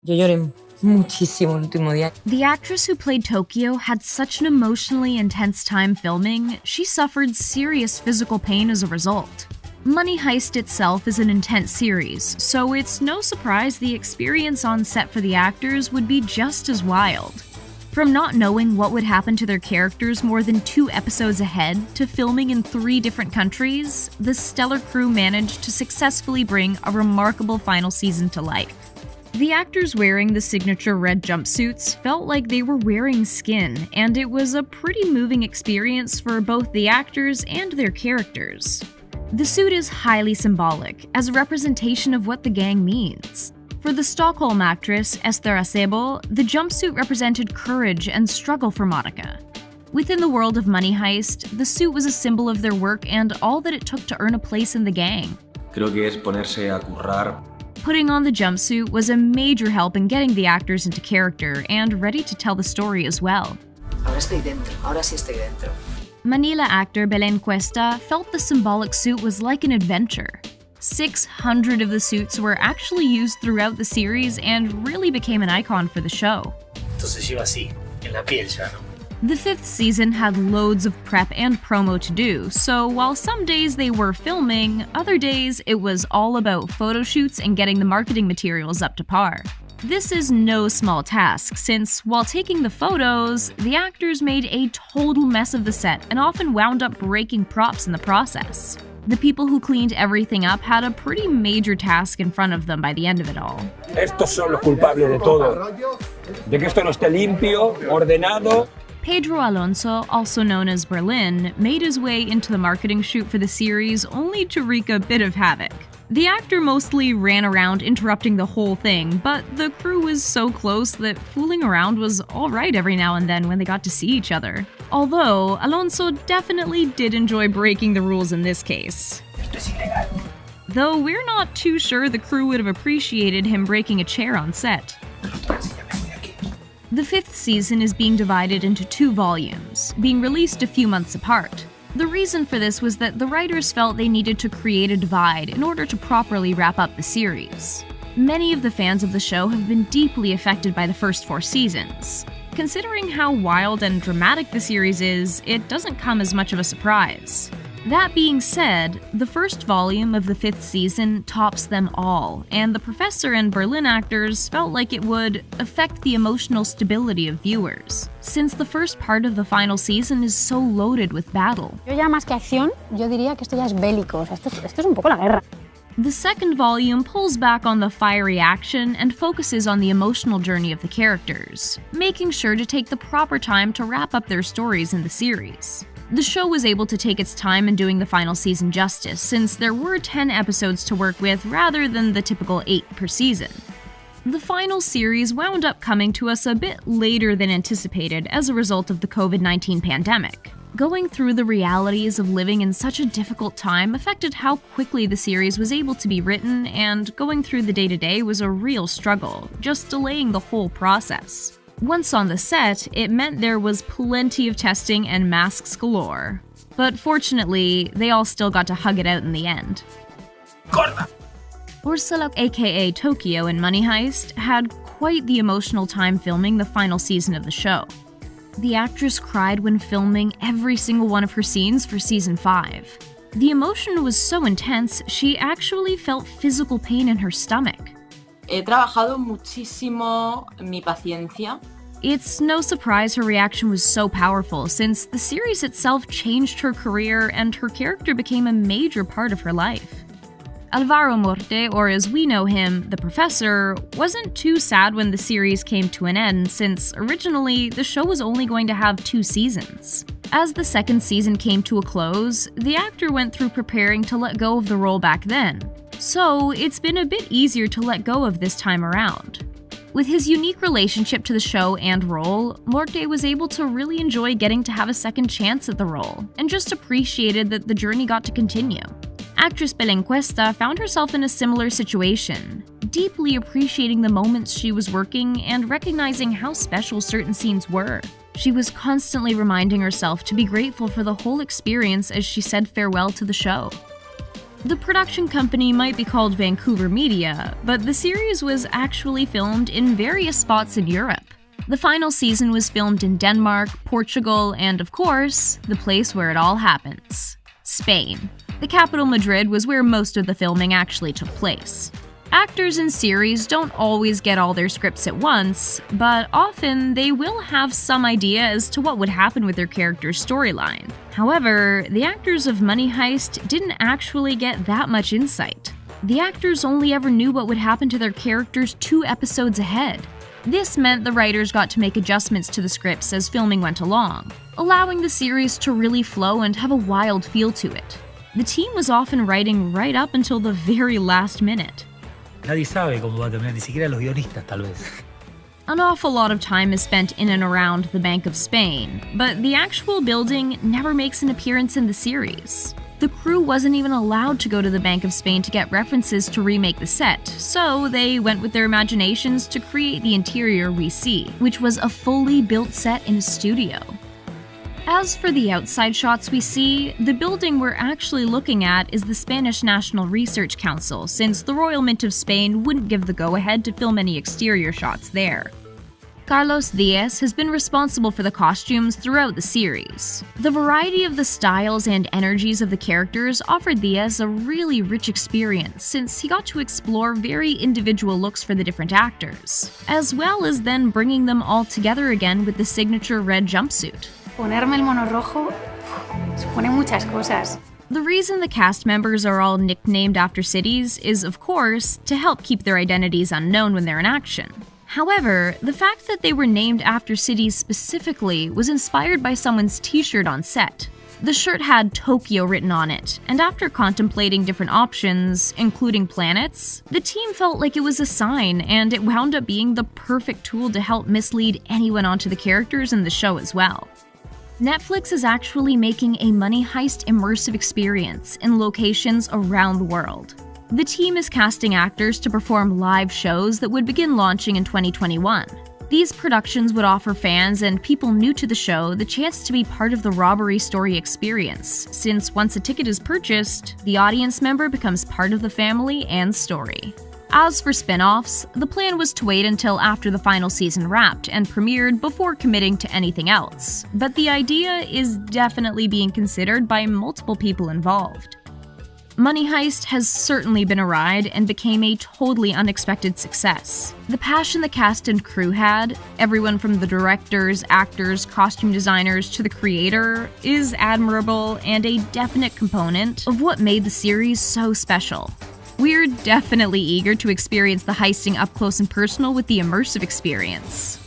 Yo lloré muchísimo el último día. The actress who played Tokyo had such an emotionally intense time filming, she suffered serious physical pain as a result. Money Heist itself is an intense series, so it's no surprise the experience on set for the actors would be just as wild. From not knowing what would happen to their characters more than 2 episodes ahead to filming in 3 different countries, the stellar crew managed to successfully bring a remarkable final season to life. The actors wearing the signature red jumpsuits felt like they were wearing skin, and it was a pretty moving experience for both the actors and their characters. The suit is highly symbolic, as a representation of what the gang means. For the Stockholm actress Esther Acebo, the jumpsuit represented courage and struggle for Monica. Within the world of Money Heist, the suit was a symbol of their work and all that it took to earn a place in the gang. Creo que es ponerse a currar. Putting on the jumpsuit was a major help in getting the actors into character and ready to tell the story as well. Ahora estoy dentro, ahora sí estoy dentro. Manila actor Belén Cuesta felt the symbolic suit was like an adventure. 600 of the suits were actually used throughout the series and really became an icon for the show. Entonces iba así, en la piel ya, ¿no? The 5th season had loads of prep and promo to do, so while some days they were filming, other days it was all about photo shoots and getting the marketing materials up to par. This is no small task, since while taking the photos, the actors made a total mess of the set and often wound up breaking props in the process. The people who cleaned everything up had a pretty major task in front of them by the end of it all. Estos son los culpables de todo. De que esto no esté limpio, ordenado. Pedro Alonso, also known as Berlin, made his way into the marketing shoot for the series only to wreak a bit of havoc. The actor mostly ran around interrupting the whole thing, but the crew was so close that fooling around was alright every now and then when they got to see each other. Although, Alonso definitely did enjoy breaking the rules in this case. Though we're not too sure the crew would have appreciated him breaking a chair on set. The 5th season is being divided into 2 volumes, being released a few months apart. The reason for this was that the writers felt they needed to create a divide in order to properly wrap up the series. Many of the fans of the show have been deeply affected by the first 4 seasons. Considering how wild and dramatic the series is, it doesn't come as much of a surprise. That being said, the first volume of the 5th season tops them all, and the professor and Berlin actors felt like it would affect the emotional stability of viewers, since the first part of the final season is so loaded with battle. Yo ya más que acción, yo diría que esto ya es bélico, o sea, esto es un poco la guerra. The second volume pulls back on the fiery action and focuses on the emotional journey of the characters, making sure to take the proper time to wrap up their stories in the series. The show was able to take its time in doing the final season justice, since there were 10 episodes to work with rather than the typical 8 per season. The final series wound up coming to us a bit later than anticipated as a result of the COVID-19 pandemic. Going through the realities of living in such a difficult time affected how quickly the series was able to be written, and going through the day-to-day was a real struggle, just delaying the whole process. Once on the set, it meant there was plenty of testing and masks galore. But fortunately, they all still got to hug it out in the end. ¡Corta! Ursula, aka Tokyo in Money Heist, had quite the emotional time filming the final season of the show. The actress cried when filming every single one of her scenes for season 5. The emotion was so intense, she actually felt physical pain in her stomach. He trabajado muchísimo mi paciencia. It's no surprise her reaction was so powerful, since the series itself changed her career and her character became a major part of her life. Alvaro Morte, or as we know him, the Professor, wasn't too sad when the series came to an end, since originally the show was only going to have 2 seasons. As the second season came to a close, the actor went through preparing to let go of the role back then. So it's been a bit easier to let go of this time around. With his unique relationship to the show and role, Morte was able to really enjoy getting to have a second chance at the role, and just appreciated that the journey got to continue. Actress Belén Cuesta found herself in a similar situation, deeply appreciating the moments she was working and recognizing how special certain scenes were. She was constantly reminding herself to be grateful for the whole experience as she said farewell to the show. The production company might be called Vancouver Media, but the series was actually filmed in various spots in Europe. The final season was filmed in Denmark, Portugal, and of course, the place where it all happens, Spain. The capital, Madrid, was where most of the filming actually took place. Actors in series don't always get all their scripts at once, but often they will have some idea as to what would happen with their character's storyline. However, the actors of Money Heist didn't actually get that much insight. The actors only ever knew what would happen to their characters 2 episodes ahead. This meant the writers got to make adjustments to the scripts as filming went along, allowing the series to really flow and have a wild feel to it. The team was often writing right up until the very last minute. Nadie sabe cómo va a terminar, ni siquiera los guionistas tal vez. An awful lot of time is spent in and around the Bank of Spain, but the actual building never makes an appearance in the series. The crew wasn't even allowed to go to the Bank of Spain to get references to remake the set, so they went with their imaginations to create the interior we see, which was a fully built set in a studio. As for the outside shots we see, the building we're actually looking at is the Spanish National Research Council, since the Royal Mint of Spain wouldn't give the go-ahead to film any exterior shots there. Carlos Diez has been responsible for the costumes throughout the series. The variety of the styles and energies of the characters offered Diez a really rich experience, since he got to explore very individual looks for the different actors, as well as then bringing them all together again with the signature red jumpsuit. Ponerme el mono rojo supone muchas cosas. The reason the cast members are all nicknamed after cities is, of course, to help keep their identities unknown when they're in action. However, the fact that they were named after cities specifically was inspired by someone's t-shirt on set. The shirt had Tokyo written on it, and after contemplating different options, including planets, the team felt like it was a sign, and it wound up being the perfect tool to help mislead anyone onto the characters in the show as well. Netflix is actually making a Money Heist immersive experience in locations around the world. The team is casting actors to perform live shows that would begin launching in 2021. These productions would offer fans and people new to the show the chance to be part of the robbery story experience, since once a ticket is purchased, the audience member becomes part of the family and story. As for spin-offs, the plan was to wait until after the final season wrapped and premiered before committing to anything else, but the idea is definitely being considered by multiple people involved. Money Heist has certainly been a ride and became a totally unexpected success. The passion the cast and crew had, everyone from the directors, actors, costume designers to the creator, is admirable and a definite component of what made the series so special. We're definitely eager to experience the heisting up close and personal with the immersive experience.